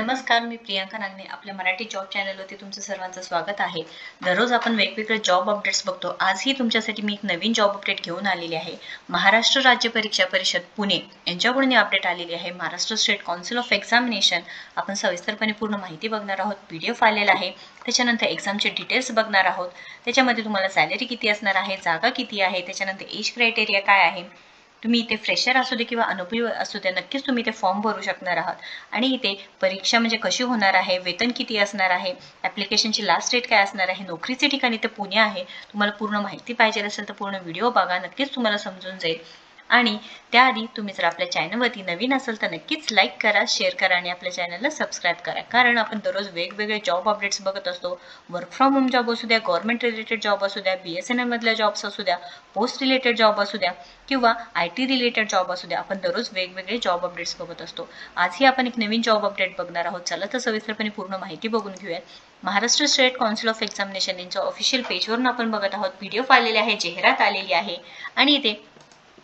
नमस्कार, मी प्रियांका नागने. आपल्या मराठी जॉब चॅनलवरती तुमचं सर्वांचं स्वागत आहे. दररोज आपण वेगवेगळे जॉब अपडेट्स बघतो. आजही तुमच्यासाठी मी एक नवीन जॉब अपडेट घेऊन आलेली आहे. महाराष्ट्र राज्य परीक्षा परिषद पुणे यांच्याकडून ही अपडेट आलेली आहे. Maharashtra state council of examination. आपण सविस्तरपणे पूर्ण माहिती बघणार आहोत. PDF आलेला आहे. त्याच्यानंतर एक्झामचे डिटेल्स बघणार आहोत. त्याच्यामध्ये तुम्हाला सॅलरी किती असणार आहे, जागा किती आहे, त्याच्यानंतर एज क्रायटेरिया काय आहे, तुम्ही इथे फ्रेशर असू दे किंवा अनुभवी असू दे, नक्कीच तुम्ही इथे फॉर्म भरू शकणार आहात. आणि इथे परीक्षा म्हणजे कशी होणार आहे, वेतन किती असणार आहे, ॲप्लिकेशनची लास्ट डेट काय असणार आहे, नोकरीचे ठिकाण इथे पुणे आहे. तुम्हाला पूर्ण माहिती पाहिजे असेल तर पूर्ण व्हिडिओ बघा, नक्कीच तुम्हाला समजून जाईल. आणि त्याआधी तुम्ही जर आपल्या चॅनलवरती नवीन असेल तर नक्कीच लाईक करा, शेअर करा आणि आपल्या चॅनलला सबस्क्राईब करा. कारण आपण दररोज वेगवेगळे जॉब अपडेट्स बघत असतो. वर्क फ्रॉम होम जॉब असू द्या, गव्हर्नमेंट रिलेटेड जॉब असू द्या, BSNL मधल्या जॉब्स असू द्या, पोस्ट रिलेटेड जॉब असू द्या किंवा IT रिलेटेड जॉब असू द्या, आपण दररोज वेगवेगळे जॉब अपडेट्स बघत असतो. आजही आपण एक नवीन जॉब अपडेट बघणार आहोत. चला तर सविस्तरपणे पूर्ण माहिती बघून घेऊयात. Maharashtra state council of examination यांच्या ऑफिशियल पेजवरून आपण बघत आहोत. PDF आलेले आहे, जाहिरात आलेली आहे आणि इथे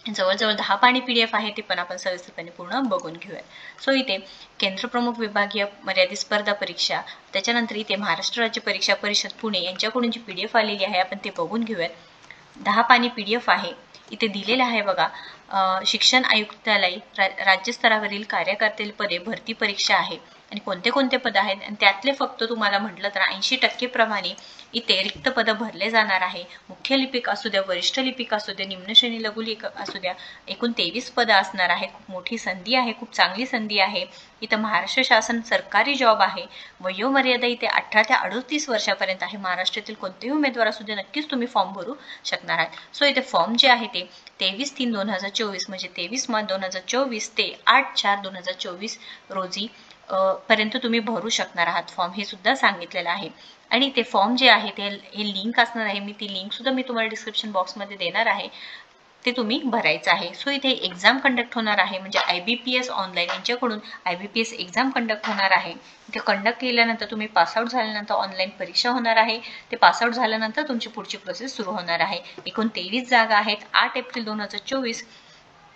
जवळजवळ 10 पानी PDF आहे. ते पण आपण सविस्तरपणे पूर्ण बघून घेऊया. सो इथे केंद्र प्रमुख विभागीय मर्यादित स्पर्धा परीक्षा, त्याच्यानंतर इथे महाराष्ट्र राज्य परीक्षा परिषद पुणे यांच्याकडून जी PDF आलेली आहे आपण ते बघून घेऊयात. 10 पानी PDF आहे. इथे दिलेलं आहे बघा, शिक्षण आयुक्तालय राज्यस्तरावरील कार्यकर्ते पदे भरती परीक्षा आहे आणि कोणते कोणते पद आहेत आणि त्यातले फक्त तुम्हाला म्हटलं तर 80% प्रमाणे इथे रिक्त पद भरले जाणार आहे. मुख्य लिपिक असू द्या, वरिष्ठ लिपिक असू द्या, निम्न श्रेणी लघु लिपिक असू द्या, एकूण 23 पद असणार आहेत. खूप मोठी संधी आहे, खूप चांगली संधी आहे. इथं महाराष्ट्र शासन सरकारी जॉब आहे. वयोमर्यादा इथे 18 ते 38 वर्षापर्यंत आहे. महाराष्ट्रातील कोणतेही उमेदवार असू दे, नक्कीच तुम्ही फॉर्म भरू शकणार आहात. सो इथे फॉर्म जे आहे ते 23/3/2024 म्हणजे 23 मार्च 2024 ते 8/4/2024 रोजी पर्यंत तुम्ही भरू शकणार आहात फॉर्म, हे सुद्धा सांगितलेलं आहे. आणि ते फॉर्म जे आहे ते हे लिंक असणार आहे. मी ती लिंक सुद्धा मी तुम्हाला डिस्क्रिप्शन बॉक्समध्ये देणार आहे. ते तुम्ही भरायचं आहे. सो इथे एक्झाम कंडक्ट होणार आहे, म्हणजे IBPS ऑनलाईन यांच्याकडून IBPS एक्झाम कंडक्ट होणार आहे. इथे कंडक्ट केल्यानंतर तुम्ही पासआउट झाल्यानंतर ऑनलाईन परीक्षा होणार आहे. ते पासआउट झाल्यानंतर तुमची पुढची प्रोसेस सुरू होणार आहे. एकूण 23 जागा आहेत. 8 एप्रिल 2024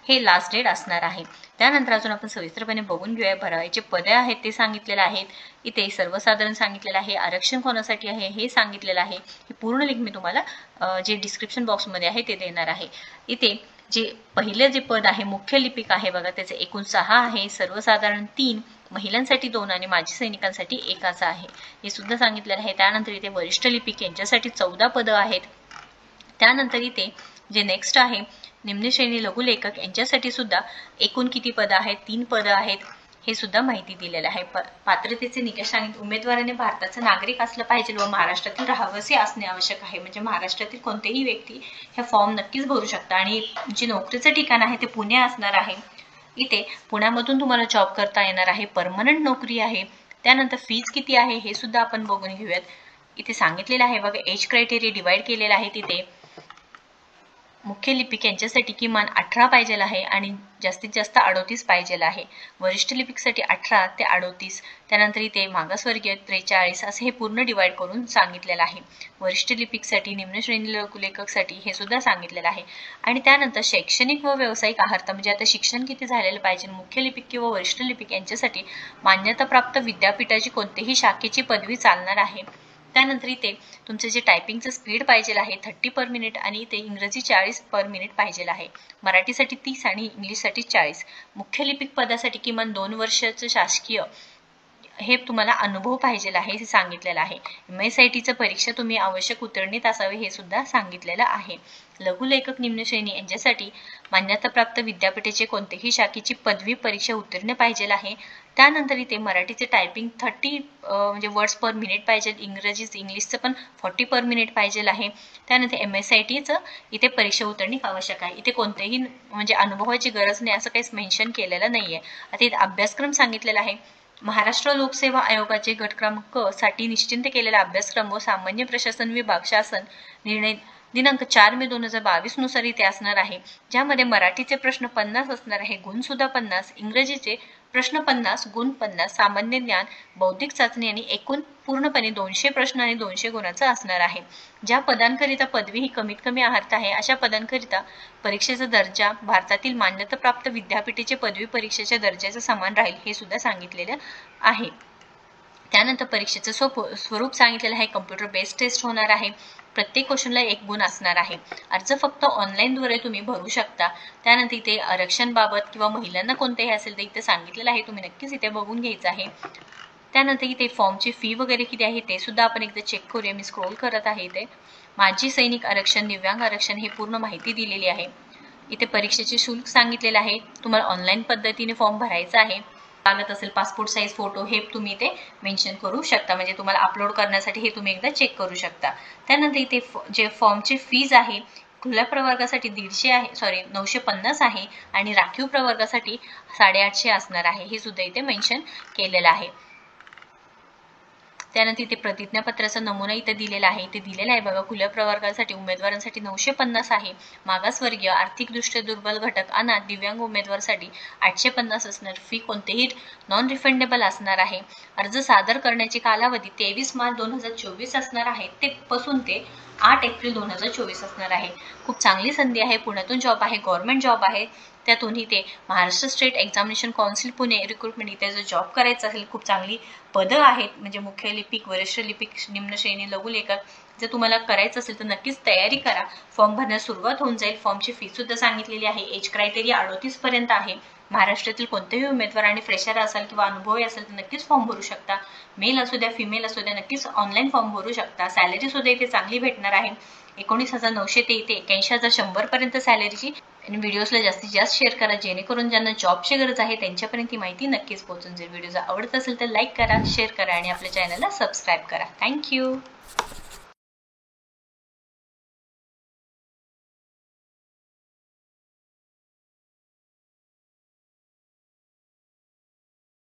हे लास्ट डेट असणार आहे. त्यानंतर अजून आपण सविस्तरपणे बघून घेऊया. भरायचे पदे आहेत ते सांगितलेले आहेत. इथे सर्वसाधारण सांगितलेलं आहे. आरक्षण कोणासाठी आहे हे सांगितलेलं आहे. ही पूर्ण लिंक मी तुम्हाला जे डिस्क्रिप्शन बॉक्समध्ये आहे ते देणार आहे. इथे जे पहिलं जे पद आहे मुख्य लिपिक आहे बघा, त्याचे एकूण 6 आहे. सर्वसाधारण 3, महिलांसाठी 2 आणि माजी सैनिकांसाठी 1 असं आहे. हे सुद्धा सांगितलेलं आहे. त्यानंतर इथे वरिष्ठ लिपिक यांच्यासाठी 14 पदं आहेत. त्यानंतर इथे जे नेक्स्ट आहे निम्न श्रेणी लघुलेखक यांच्यासाठी सुद्धा एकूण किती पदं आहेत, 3 पदं आहेत. हे सुद्धा माहिती दिलेलं आहे. पात्रतेचे निकष आणि उमेदवाराने भारताचा नागरिक असलं पाहिजे व महाराष्ट्रातील रहिवासी असणे आवश्यक आहे. म्हणजे महाराष्ट्रातील कोणतेही व्यक्ती हे फॉर्म नक्कीच भरू शकता. आणि जे नोकरीचं ठिकाण आहे ते पुणे असणार आहे. इथे पुण्यामधून तुम्हाला जॉब करता येणार आहे. परमनंट नोकरी आहे. त्यानंतर फीज किती आहे हे सुद्धा आपण बघून घेऊयात. इथे सांगितलेलं आहे बघा, एज क्रायटेरिया डिवाइड केलेला आहे. तिथे मुख्य लिपिक यांच्यासाठी किमान 18 पाहिजे आहे आणि जास्तीत जास्त 38 पाहिजे आहे. वरिष्ठ लिपिकसाठी 18 ते 38. त्यानंतर इथे मागासवर्गीय 43 असे हे पूर्ण डिवाइड करून सांगितलेलं आहे. वरिष्ठ लिपिकसाठी, निम्न श्रेणी लघुलेखकसाठी हे सुद्धा सांगितलेलं आहे. आणि त्यानंतर शैक्षणिक व व्यावसायिक अर्हता म्हणजे आता शिक्षण किती झालेलं पाहिजे. मुख्य लिपिक किंवा वरिष्ठ लिपिक यांच्यासाठी मान्यताप्राप्त विद्यापीठाची कोणतीही शाखेची पदवी चालणार आहे. त्यानंतर इथे तुमचे जे टायपिंगचं स्पीड पाहिजे आहे 30 पर मिनिट आणि इथे इंग्रजी 40 पर मिनिट पाहिजे आहे. मराठीसाठी 30 आणि इंग्लिशसाठी 40. मुख्य लिपिक पदासाठी किमान 2 वर्षाचं शासकीय हे तुम्हाला अनुभव पाहिजे आहे हे सांगितलेलं आहे. MSITचं परीक्षा तुम्ही आवश्यक उत्तीर्णित असावे हे सुद्धा सांगितलेलं आहे. लघुलेखक निम्न श्रेणी यांच्यासाठी मान्यताप्राप्त विद्यापीठाचे कोणतेही शाखेची पदवी परीक्षा उत्तीर्ण पाहिजे आहे. त्यानंतर इथे मराठीचे टायपिंग 30 म्हणजे वर्ड्स पर मिनिट पाहिजे. इंग्लिशचं पण 40 पर मिनिट पाहिजे आहे. त्यानंतर MSITचं इथे परीक्षा उत्तीर्ण आवश्यक आहे. इथे कोणतेही म्हणजे अनुभवाची गरज नाही असं काहीच मेन्शन केलेलं नाहीये. आता इथे अभ्यासक्रम सांगितलेला आहे. महाराष्ट्र लोकसेवा आयोगाचे गट क्रमांक क साठी निश्चित केलेला अभ्यासक्रम व सामान्य प्रशासन विभाग शासन निर्णय दिनांक 4 मे 2022 नुसार इथे असणार आहे. ज्यामध्ये मराठीचे प्रश्न 50 असणार आहे, गुण सुद्धा 50. इंग्रजीचे प्रश्न 50, गुण 50. सामान्य ज्ञान, बौद्धिक चाचणी आणि एकूण पूर्णपणे 200 प्रश्न आणि 200 गुणाचा असणार आहे. ज्या पदांकरिता पदवी ही कमीत कमी अर्हता आहे अशा पदांकरिता परीक्षेचा दर्जा भारतातील मान्यताप्राप्त विद्यापीठाचे पदवी परीक्षेच्या दर्जाचा समान राहील हे सुद्धा सांगितलेलं आहे. त्यानंतर परीक्षेचं स्वरूप सांगितलेलं आहे. कम्प्युटर बेस्ड टेस्ट होणार आहे. प्रत्येक क्वेश्चनला 1 गुण असणार आहे. अर्ज फक्त ऑनलाईनद्वारे तुम्ही भरू शकता. त्यानंतर इथे आरक्षणबाबत किंवा महिलांना कोणतेही असेल तर इथे सांगितलेलं आहे, तुम्ही नक्कीच इथे बघून घ्यायचं आहे. त्यानंतर इथे फॉर्मची फी वगैरे किती आहे ते सुद्धा आपण एकदा चेक करूया. मी स्क्रोल करत आहे इथे. माजी सैनिक आरक्षण, दिव्यांग आरक्षण हे पूर्ण माहिती दिलेली आहे. इथे परीक्षेचे शुल्क सांगितलेलं आहे. तुम्हाला ऑनलाईन पद्धतीने फॉर्म भरायचा आहे. लागत असेल पासपोर्ट साईज फोटो हे तुम्ही इथे मेन्शन करू शकता, म्हणजे तुम्हाला अपलोड करण्यासाठी हे तुम्ही एकदा चेक करू शकता. त्यानंतर इथे जे फॉर्मची फीज आहे खुल्या प्रवर्गासाठी 950 आहे आणि राखीव प्रवर्गासाठी 850 असणार आहे. हे सुद्धा इथे मेन्शन केलेलं आहे. त्यानंतर इथे प्रतिज्ञापत्राचा नमुना इथे दिलेला आहे. इथे दिलेला आहे बघा. खुल्या प्रवर्गासाठी उमेदवारांसाठी 950 आहे. मागासवर्गीय, आर्थिकदृष्ट्या दुर्बल घटक आणि दिव्यांग उमेदवारासाठी 850 असणार. फी कोणतेही नॉन रिफंडेबल असणार आहे. अर्ज सादर करण्याची कालावधी 23 मार्च 2024 असणार आहे ते पासून ते 8 एप्रिल 2024 असणार आहे. खूप चांगली संधी आहे. पुण्यातून जॉब आहे, गव्हर्नमेंट जॉब आहे. त्यातून इथे Maharashtra state examination council Pune recruitment इथे जर जॉब करायचा असेल, खूप चांगली पदं आहेत, म्हणजे मुख्य लिपिक, वरिष्ठ लिपिक, निम्न श्रेणी, लघुलेखक. जर तुम्हाला करायचं असेल तर नक्कीच तयारी करा. फॉर्म भरण्यास सुरुवात होऊन जाईल. फॉर्मची फी सुद्धा सांगितलेली आहे. एज क्रायटेरिया 38 पर्यंत आहे. महाराष्ट्रातील कोणतेही उमेदवार आणि फ्रेशर असाल किंवा अनुभवी असेल तर नक्कीच फॉर्म भरू शकता. मेल असू द्या, फिमेल असू द्या, नक्कीच ऑनलाईन फॉर्म भरू शकता. सॅलरी सुद्धा इथे चांगली भेटणार आहे. 19,900 ते इथे 81,100 पर्यंत सॅलरीची. आणि व्हिडिओजला जास्तीत जास्त शेअर करा, जेणेकरून ज्यांना जॉबची गरज आहे त्यांच्यापर्यंत ही माहिती नक्कीच पोहोचून जाईल. व्हिडिओ जर आवडत असेल तर लाईक करा, शेअर करा आणि आपल्या चॅनलला सबस्क्राईब करा. थँक्यू.